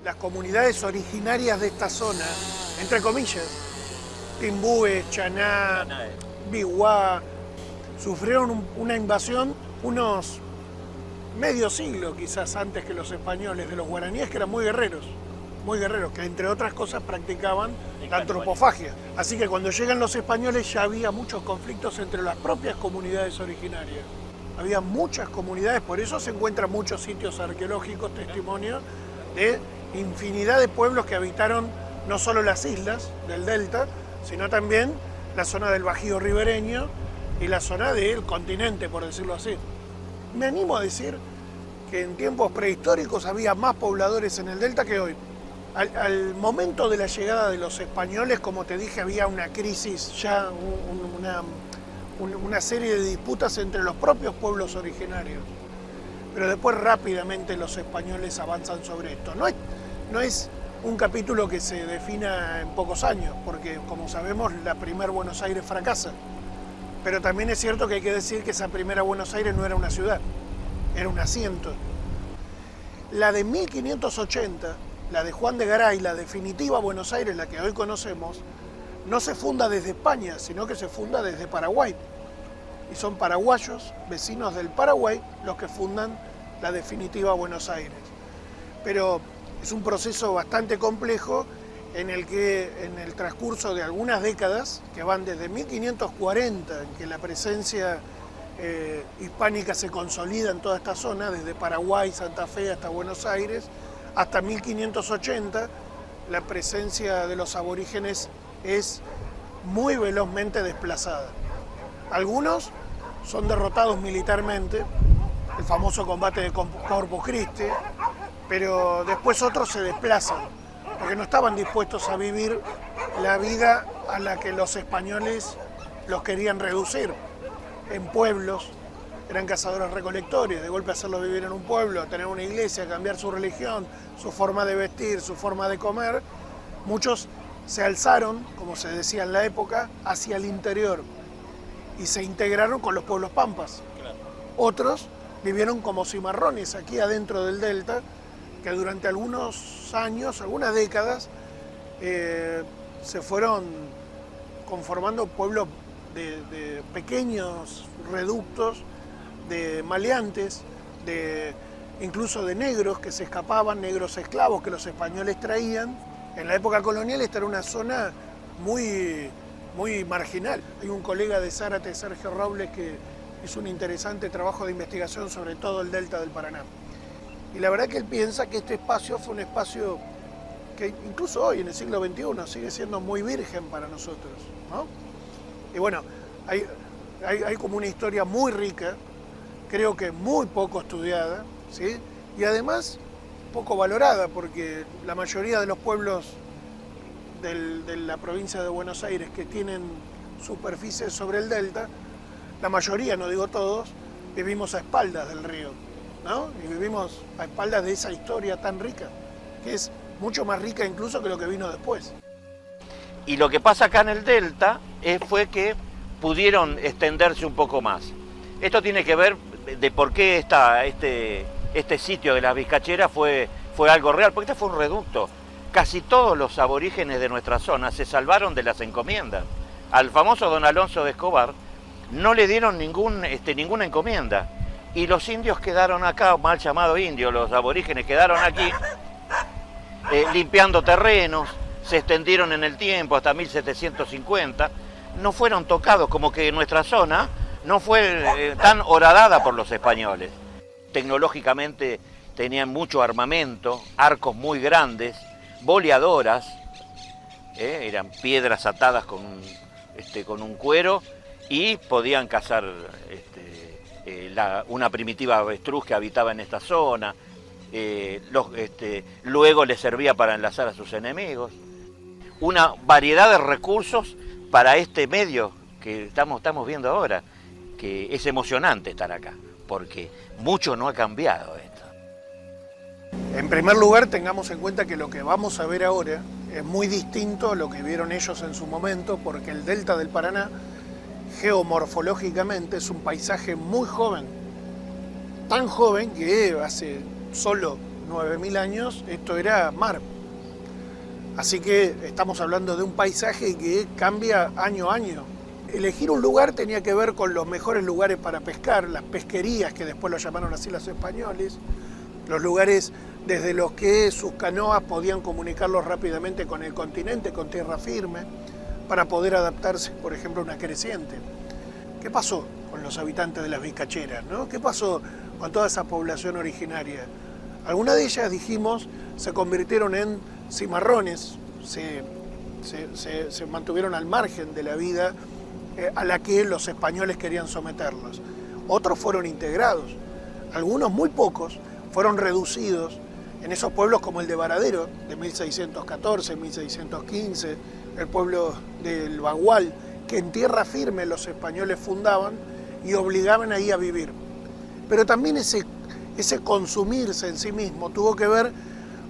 las comunidades originarias de esta zona, entre comillas, Timbúes, Chaná, Biwa, sufrieron una invasión unos medio siglo quizás antes que los españoles, de los guaraníes, que eran muy guerreros, que entre otras cosas practicaban la antropofagia. Así que cuando llegan los españoles ya había muchos conflictos entre las propias comunidades originarias. Había muchas comunidades, por eso se encuentran muchos sitios arqueológicos, testimonios de infinidad de pueblos que habitaron no solo las islas del delta, sino también la zona del Bajío ribereño y la zona del continente, por decirlo así. Me animo a decir que en tiempos prehistóricos había más pobladores en el delta que hoy. Al momento de la llegada de los españoles, como te dije, había una crisis, ya una serie de disputas entre los propios pueblos originarios. Pero después rápidamente los españoles avanzan sobre esto. No es un capítulo que se defina en pocos años, porque como sabemos la primer Buenos Aires fracasa. Pero también es cierto que hay que decir que esa primera Buenos Aires no era una ciudad, era un asiento. La de 1580, la de Juan de Garay, la definitiva Buenos Aires, la que hoy conocemos, no se funda desde España, sino que se funda desde Paraguay. Y son paraguayos, vecinos del Paraguay, los que fundan la definitiva Buenos Aires. Pero es un proceso bastante complejo en el que en el transcurso de algunas décadas, que van desde 1540, en que la presencia hispánica se consolida en toda esta zona, desde Paraguay, Santa Fe hasta Buenos Aires, hasta 1580, la presencia de los aborígenes es muy velozmente desplazada. Algunos son derrotados militarmente, el famoso combate de Corpus Christi, pero después otros se desplazan, porque no estaban dispuestos a vivir la vida a la que los españoles los querían reducir. En pueblos, eran cazadores-recolectores, de golpe hacerlos vivir en un pueblo, tener una iglesia, cambiar su religión, su forma de vestir, su forma de comer. Muchos se alzaron, como se decía en la época, hacia el interior y se integraron con los pueblos pampas. Otros vivieron como cimarrones aquí adentro del delta, que durante algunos años, algunas décadas, se fueron conformando pueblos de pequeños reductos, de maleantes, incluso de negros que se escapaban, negros esclavos que los españoles traían. En la época colonial esta era una zona muy marginal. Hay un colega de Zárate, Sergio Robles, que hizo un interesante trabajo de investigación sobre todo el delta del Paraná. Y la verdad que él piensa que este espacio fue un espacio que incluso hoy, en el siglo XXI, sigue siendo muy virgen para nosotros, ¿no? Y bueno, hay como una historia muy rica, creo que muy poco estudiada, ¿sí? Y además poco valorada, porque la mayoría de los pueblos de la provincia de Buenos Aires que tienen superficie sobre el delta, la mayoría, no digo todos, vivimos a espaldas del río, ¿no? Y vivimos a espaldas de esa historia tan rica, que es mucho más rica incluso que lo que vino después. Y lo que pasa acá en el delta fue que pudieron extenderse un poco más. Esto tiene que ver de por qué este sitio de las Vizcacheras fue algo real, porque este fue un reducto. Casi todos los aborígenes de nuestra zona se salvaron de las encomiendas. Al famoso don Alonso de Escobar no le dieron ninguna encomienda. Y los indios quedaron acá, mal llamado indios, los aborígenes quedaron aquí limpiando terrenos, se extendieron en el tiempo hasta 1750, no fueron tocados, como que nuestra zona no fue tan horadada por los españoles. Tecnológicamente tenían mucho armamento, arcos muy grandes, boleadoras, eran piedras atadas con un cuero y podían cazar una primitiva avestruz que habitaba en esta zona. Luego les servía para enlazar a sus enemigos. Una variedad de recursos para este medio que estamos viendo ahora, que es emocionante estar acá, porque mucho no ha cambiado esto. En primer lugar, tengamos en cuenta que lo que vamos a ver ahora es muy distinto a lo que vieron ellos en su momento, porque el delta del Paraná, geomorfológicamente, es un paisaje muy joven. Tan joven que hace solo 9.000 años esto era mar. Así que estamos hablando de un paisaje que cambia año a año. Elegir un lugar tenía que ver con los mejores lugares para pescar, las pesquerías, que después lo llamaron así los españoles, los lugares desde los que sus canoas podían comunicarlos rápidamente con el continente, con tierra firme, para poder adaptarse, por ejemplo, a una creciente. ¿Qué pasó con los habitantes de las vizcacheras, ¿no? ¿Qué pasó con toda esa población originaria? Algunas de ellas, dijimos, se convirtieron en cimarrones, se mantuvieron al margen de la vida a la que los españoles querían someterlos. Otros fueron integrados, algunos, muy pocos, fueron reducidos en esos pueblos como el de Varadero, de 1614, 1615, el pueblo del Bagual, que en tierra firme los españoles fundaban y obligaban ahí a vivir. Pero también ese consumirse en sí mismo tuvo que ver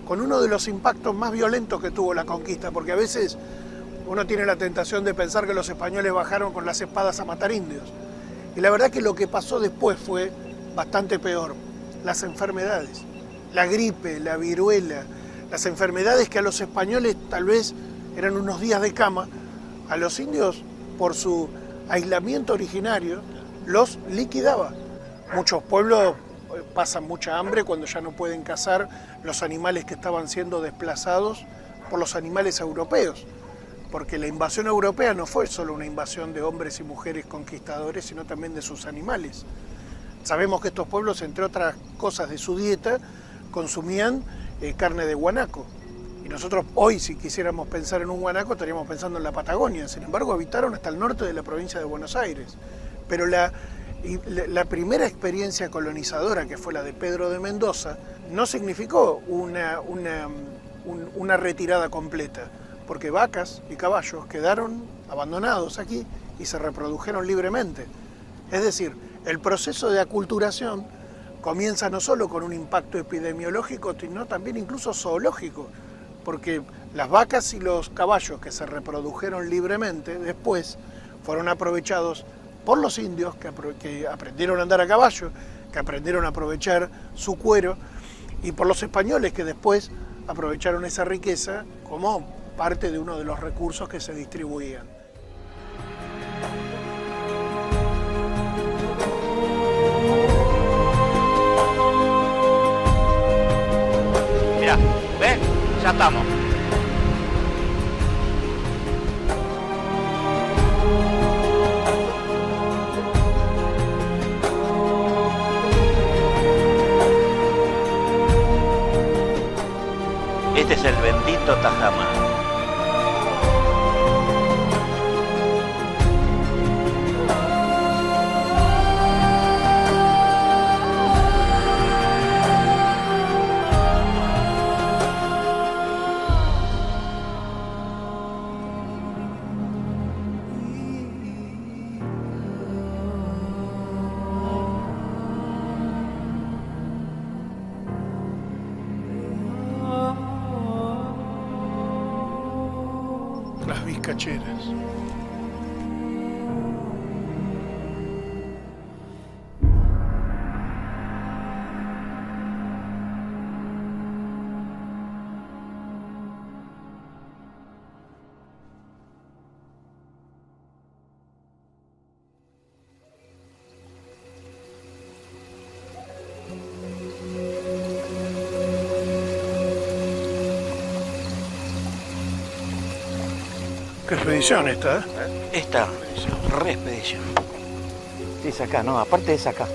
con uno de los impactos más violentos que tuvo la conquista, porque a veces uno tiene la tentación de pensar que los españoles bajaron con las espadas a matar indios. Y la verdad que lo que pasó después fue bastante peor. Las enfermedades, la gripe, la viruela, las enfermedades que a los españoles tal vez eran unos días de cama, a los indios, por su aislamiento originario, los liquidaba. Muchos pueblos pasan mucha hambre cuando ya no pueden cazar los animales que estaban siendo desplazados por los animales europeos, porque la invasión europea no fue solo una invasión de hombres y mujeres conquistadores, sino también de sus animales. Sabemos que estos pueblos, entre otras cosas de su dieta, consumían carne de guanaco. Y nosotros hoy, si quisiéramos pensar en un guanaco, estaríamos pensando en la Patagonia. Sin embargo, habitaron hasta el norte de la provincia de Buenos Aires. Pero la primera experiencia colonizadora, que fue la de Pedro de Mendoza, no significó una retirada completa, porque vacas y caballos quedaron abandonados aquí y se reprodujeron libremente. Es decir, el proceso de aculturación comienza no solo con un impacto epidemiológico, sino también incluso zoológico, porque las vacas y los caballos que se reprodujeron libremente después fueron aprovechados por los indios que aprendieron a andar a caballo, que aprendieron a aprovechar su cuero, y por los españoles que después aprovecharon esa riqueza como parte de uno de los recursos que se distribuían. Mirá, ¿ves? Ya estamos. Este es el bendito tajamar. Las vizcacheras. Qué expedición esta, ¿eh? Esta, re expedición. Es acá, no, aparte es acá.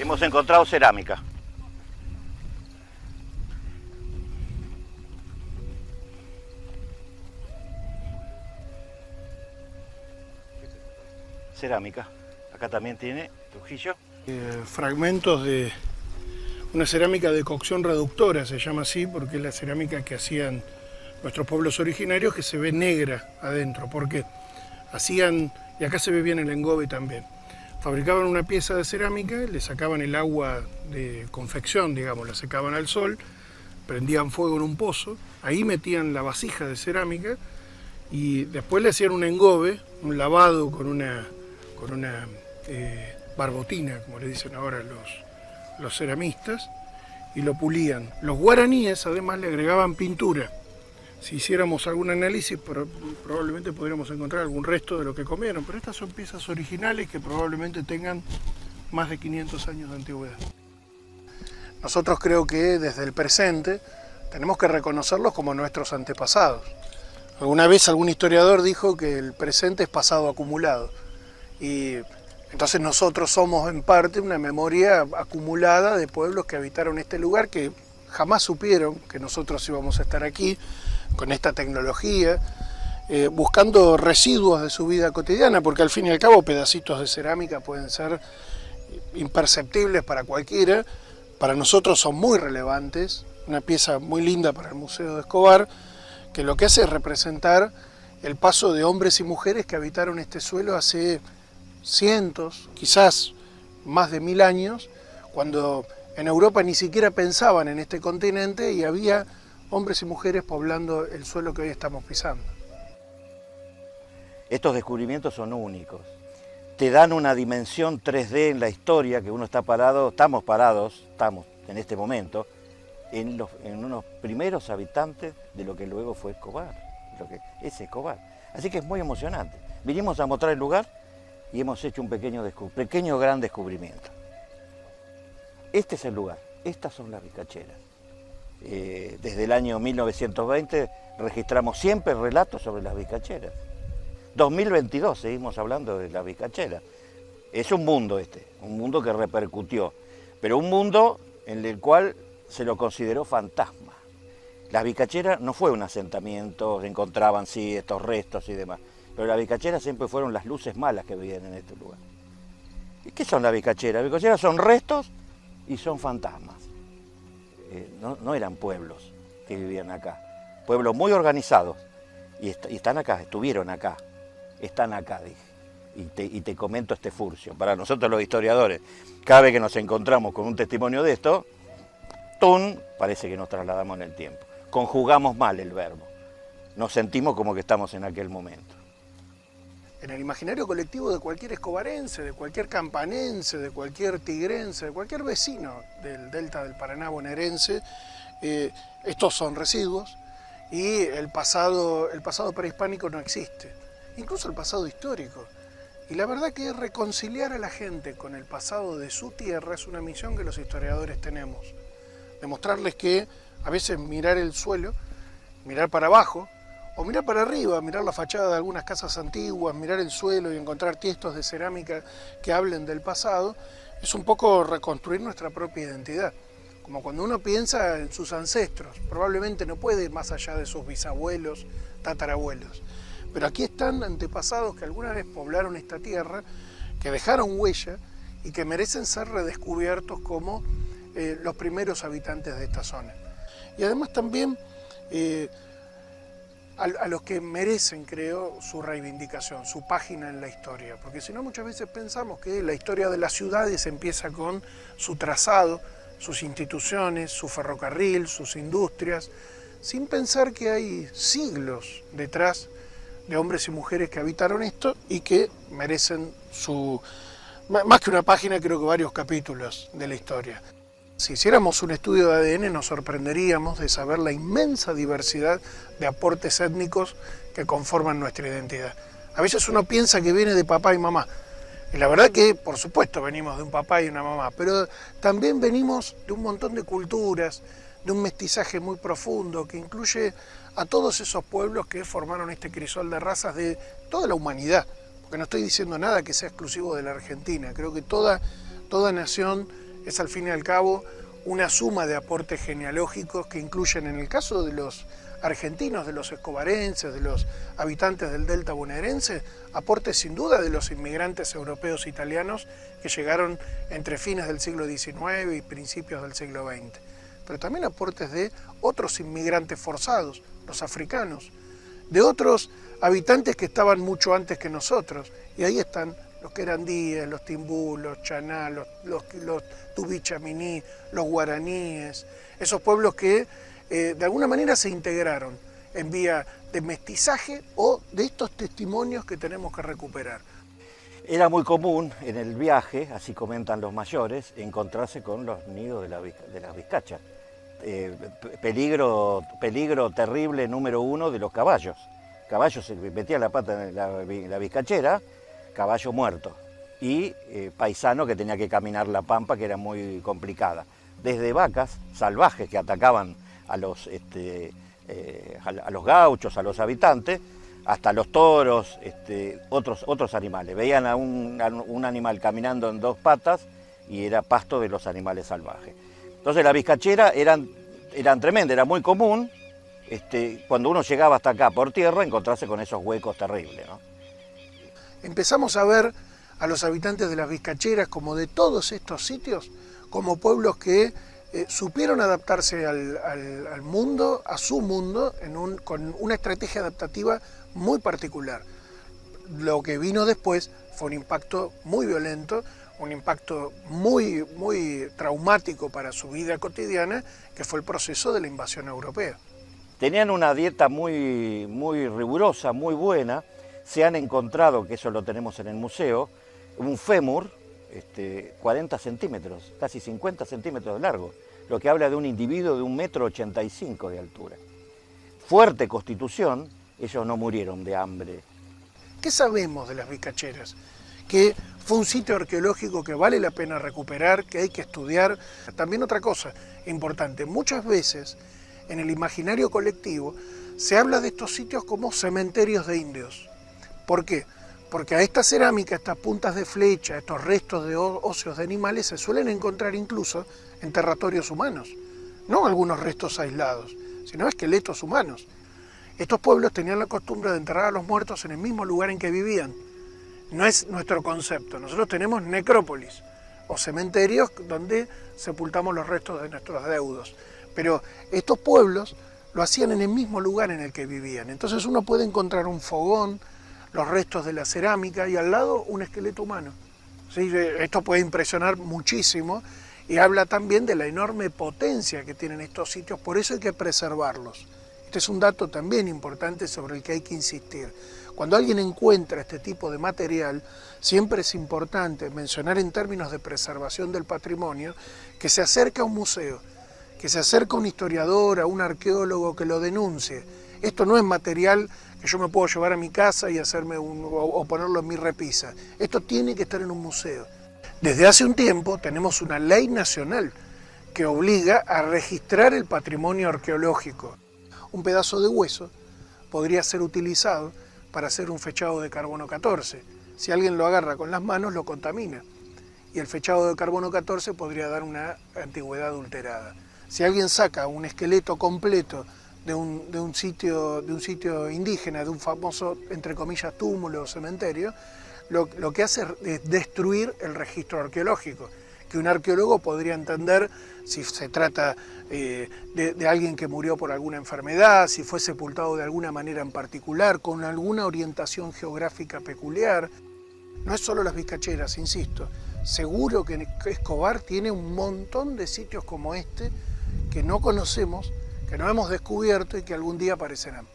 Hemos encontrado cerámica. Cerámica. Acá también tiene Trujillo. Fragmentos de una cerámica de cocción reductora, se llama así, porque es la cerámica que hacían nuestros pueblos originarios, que se ve negra adentro, porque hacían, y acá se ve bien el engobe también, fabricaban una pieza de cerámica, le sacaban el agua de confección, digamos, la secaban al sol, prendían fuego en un pozo, ahí metían la vasija de cerámica y después le hacían un engobe, un lavado con una barbotina, como le dicen ahora los ceramistas, y lo pulían. Los guaraníes además le agregaban pintura. Si hiciéramos algún análisis, probablemente podríamos encontrar algún resto de lo que comieron, pero estas son piezas originales que probablemente tengan más de 500 años de antigüedad. Nosotros creo que desde el presente tenemos que reconocerlos como nuestros antepasados. Alguna vez algún historiador dijo que el presente es pasado acumulado, y entonces nosotros somos en parte una memoria acumulada de pueblos que habitaron este lugar, que jamás supieron que nosotros íbamos a estar aquí con esta tecnología, buscando residuos de su vida cotidiana, porque al fin y al cabo pedacitos de cerámica pueden ser imperceptibles para cualquiera, para nosotros son muy relevantes, una pieza muy linda para el Museo de Escobar, que lo que hace es representar el paso de hombres y mujeres que habitaron este suelo hace cientos, quizás más de 1000 años, cuando en Europa ni siquiera pensaban en este continente y había hombres y mujeres poblando el suelo que hoy estamos pisando. Estos descubrimientos son únicos. Te dan una dimensión 3D en la historia, que uno está parado, estamos en este momento, en unos primeros habitantes de lo que luego fue Escobar, lo que es Escobar. Así que es muy emocionante. Vinimos a mostrar el lugar y hemos hecho un pequeño gran descubrimiento. Este es el lugar, estas son las vizcacheras. Desde el año 1920 registramos siempre relatos sobre las vizcacheras. 2022 seguimos hablando de las vizcacheras. Es un mundo un mundo que repercutió, pero un mundo en el cual se lo consideró fantasma. Las vizcacheras no fue un asentamiento, se encontraban sí estos restos y demás, pero las vizcacheras siempre fueron las luces malas que vivían en este lugar. ¿Y qué son las vizcacheras? Las vizcacheras son restos y son fantasmas. No eran pueblos que vivían acá, pueblos muy organizados, y están acá, estuvieron acá, están acá, dije. Y te comento este furcio. Para nosotros los historiadores, cada vez que nos encontramos con un testimonio de esto, ¡tum!, parece que nos trasladamos en el tiempo. Conjugamos mal el verbo, nos sentimos como que estamos en aquel momento. En el imaginario colectivo de cualquier escobarense, de cualquier campanense, de cualquier tigrense, de cualquier vecino del delta del Paraná bonaerense, estos son residuos y el pasado prehispánico no existe, incluso el pasado histórico. Y la verdad que reconciliar a la gente con el pasado de su tierra es una misión que los historiadores tenemos. Demostrarles que a veces mirar el suelo, mirar para abajo, o mirar para arriba, mirar la fachada de algunas casas antiguas, mirar el suelo y encontrar tiestos de cerámica que hablen del pasado, es un poco reconstruir nuestra propia identidad. Como cuando uno piensa en sus ancestros, probablemente no puede ir más allá de sus bisabuelos, tatarabuelos. Pero aquí están antepasados que alguna vez poblaron esta tierra, que dejaron huella y que merecen ser redescubiertos como los primeros habitantes de esta zona. Y además también a los que merecen, creo, su reivindicación, su página en la historia, porque si no muchas veces pensamos que la historia de las ciudades empieza con su trazado, sus instituciones, su ferrocarril, sus industrias, sin pensar que hay siglos detrás de hombres y mujeres que habitaron esto y que merecen más que una página, creo que varios capítulos de la historia. Si hiciéramos un estudio de ADN nos sorprenderíamos de saber la inmensa diversidad de aportes étnicos que conforman nuestra identidad. A veces uno piensa que viene de papá y mamá, y la verdad que por supuesto venimos de un papá y una mamá, pero también venimos de un montón de culturas, de un mestizaje muy profundo que incluye a todos esos pueblos que formaron este crisol de razas de toda la humanidad, porque no estoy diciendo nada que sea exclusivo de la Argentina, creo que toda nación es al fin y al cabo una suma de aportes genealógicos que incluyen, en el caso de los argentinos, de los escobarenses, de los habitantes del delta bonaerense, aportes sin duda de los inmigrantes europeos italianos que llegaron entre fines del siglo XIX y principios del siglo XX, pero también aportes de otros inmigrantes forzados, los africanos, de otros habitantes que estaban mucho antes que nosotros, y ahí están los querandíes, los timbú, los chaná, los tubí-chaminí, los guaraníes, esos pueblos que de alguna manera se integraron en vía de mestizaje o de estos testimonios que tenemos que recuperar. Era muy común en el viaje, así comentan los mayores, encontrarse con los nidos de las vizcachas. Peligro terrible número uno de los caballos. Caballos se metía la pata en la vizcachera, caballo muerto. Y paisano que tenía que caminar la pampa, que era muy complicada. Desde vacas salvajes que atacaban a los gauchos, a los habitantes, hasta los toros, otros animales. Veían a un animal caminando en dos patas y era pasto de los animales salvajes. Entonces la vizcachera eran tremendas, era muy común, cuando uno llegaba hasta acá por tierra, encontrarse con esos huecos terribles, ¿no? Empezamos a ver a los habitantes de las vizcacheras, como de todos estos sitios, como pueblos que supieron adaptarse al mundo, a su mundo, con una estrategia adaptativa muy particular. Lo que vino después fue un impacto muy violento, un impacto muy traumático para su vida cotidiana, que fue el proceso de la invasión europea. Tenían una dieta muy rigurosa, muy buena. Se han encontrado, que eso lo tenemos en el museo, un fémur, 40 centímetros, casi 50 centímetros de largo, lo que habla de un individuo de 1,85 m de altura. Fuerte constitución, ellos no murieron de hambre. ¿Qué sabemos de las vizcacheras? Que fue un sitio arqueológico que vale la pena recuperar, que hay que estudiar. También otra cosa importante, muchas veces en el imaginario colectivo se habla de estos sitios como cementerios de indios. ¿Por qué? Porque a esta cerámica, estas puntas de flecha, estos restos de óseos de animales se suelen encontrar incluso en territorios humanos. No algunos restos aislados, sino esqueletos humanos. Estos pueblos tenían la costumbre de enterrar a los muertos en el mismo lugar en que vivían. No es nuestro concepto. Nosotros tenemos necrópolis o cementerios donde sepultamos los restos de nuestros deudos. Pero estos pueblos lo hacían en el mismo lugar en el que vivían. Entonces uno puede encontrar un fogón, los restos de la cerámica y al lado un esqueleto humano. ¿Sí? Esto puede impresionar muchísimo y habla también de la enorme potencia que tienen estos sitios, por eso hay que preservarlos. Este es un dato también importante sobre el que hay que insistir. Cuando alguien encuentra este tipo de material, siempre es importante mencionar en términos de preservación del patrimonio que se acerque a un museo, que se acerque a un historiador, a un arqueólogo que lo denuncie. Esto no es material que yo me puedo llevar a mi casa y hacerme o ponerlo en mi repisa. Esto tiene que estar en un museo. Desde hace un tiempo tenemos una ley nacional que obliga a registrar el patrimonio arqueológico. Un pedazo de hueso podría ser utilizado para hacer un fechado de carbono 14. Si alguien lo agarra con las manos, lo contamina. Y el fechado de carbono 14 podría dar una antigüedad adulterada. Si alguien saca un esqueleto completo de un sitio indígena, de un famoso, entre comillas, túmulo o cementerio, lo que hace es destruir el registro arqueológico, que un arqueólogo podría entender si se trata de alguien que murió por alguna enfermedad, si fue sepultado de alguna manera en particular, con alguna orientación geográfica peculiar. No es solo las vizcacheras, insisto, seguro que Escobar tiene un montón de sitios como este que no conocemos, que no hemos descubierto y que algún día aparecerán.